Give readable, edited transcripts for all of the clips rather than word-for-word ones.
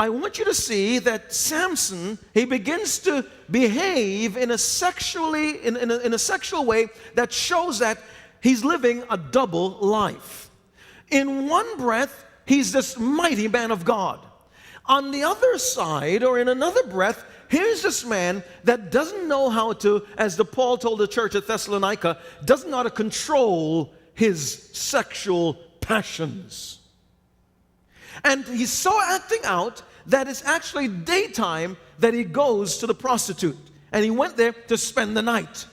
I want you to see that Samson, he begins to behave in a sexual way that shows that he's living a double life. In one breath, he's this mighty man of God. On the other side, or in another breath, here's this man that doesn't know how to, as Paul told the church at Thessalonica, doesn't know how to control his sexual passions. And he's so acting out that it's actually daytime that he goes to the prostitute. And he went there to spend the night.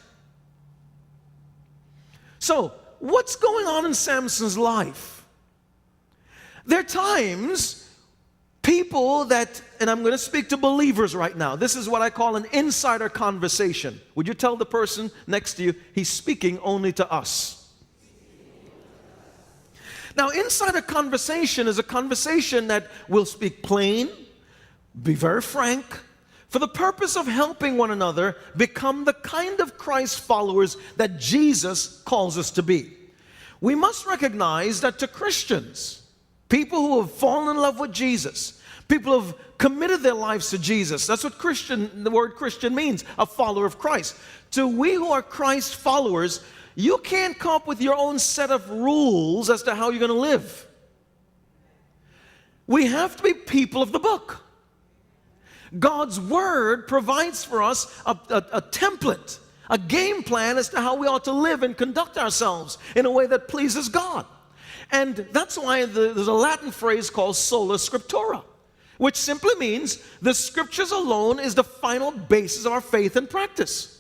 So, what's going on in Samson's life? There are times people that, and I'm going to speak to believers right now. This is what I call an insider conversation. Would you tell the person next to you, he's speaking only to us? Now, insider conversation is a conversation that will speak plain, be very frank, for the purpose of helping one another become the kind of Christ followers that Jesus calls us to be. We must recognize that to Christians, people who have fallen in love with Jesus, people who have committed their lives to Jesus, that's what the word Christian means, a follower of Christ. To we who are Christ followers, you can't come up with your own set of rules as to how you're going to live. We have to be people of the book. God's Word provides for us a template, a game plan as to how we ought to live and conduct ourselves in a way that pleases God. And that's why there's a Latin phrase called sola scriptura, which simply means the Scriptures alone is the final basis of our faith and practice.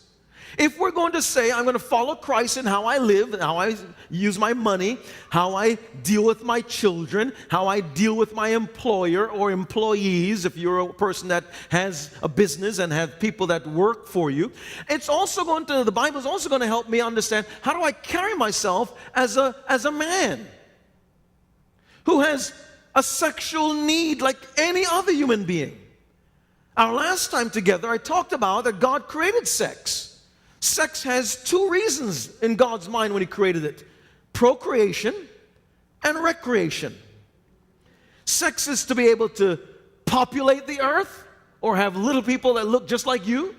If we're going to say, I'm going to follow Christ in how I live, and how I use my money, how I deal with my children, how I deal with my employer or employees, if you're a person that has a business and have people that work for you, the Bible is also going to help me understand, how do I carry myself as a man who has a sexual need like any other human being? Our last time together, I talked about that God created sex. Sex has two reasons in God's mind when He created it: procreation and recreation. Sex is to be able to populate the earth or have little people that look just like you,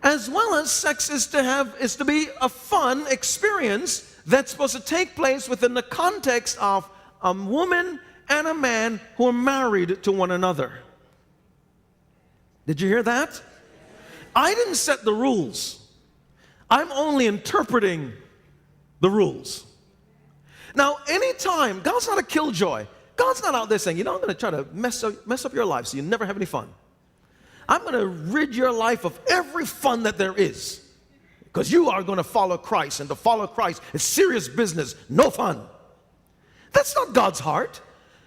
as well as sex is to be a fun experience that's supposed to take place within the context of a woman and a man who are married to one another. Did you hear that? I didn't set the rules. I'm only interpreting the rules. Now, anytime, God's not a killjoy. God's not out there saying, I'm going to try to mess up your life so you never have any fun. I'm going to rid your life of every fun that there is, because you are going to follow Christ, and to follow Christ is serious business, no fun. That's not God's heart.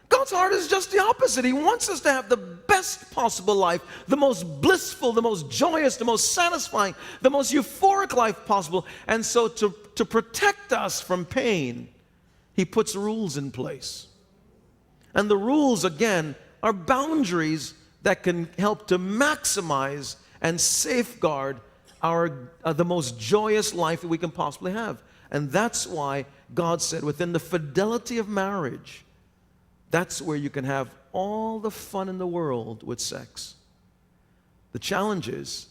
God's heart is just the opposite. He wants us to have the best possible life, the most blissful, the most joyous, the most satisfying, the most euphoric life possible. And so to protect us from pain, He puts rules in place. And the rules, again, are boundaries that can help to maximize and safeguard the most joyous life that we can possibly have. And that's why God said, within the fidelity of marriage, that's where you can have all the fun in the world with sex. The challenge is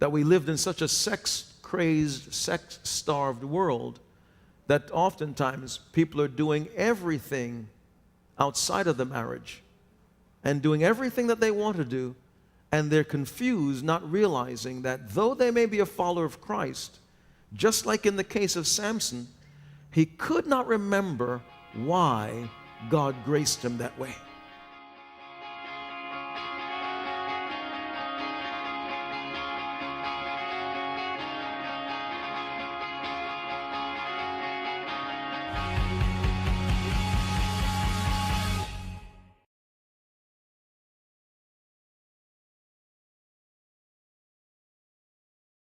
that we lived in such a sex-crazed, sex-starved world that oftentimes people are doing everything outside of the marriage and doing everything that they want to do, and they're confused, not realizing that though they may be a follower of Christ, just like in the case of Samson, he could not remember why God graced him that way.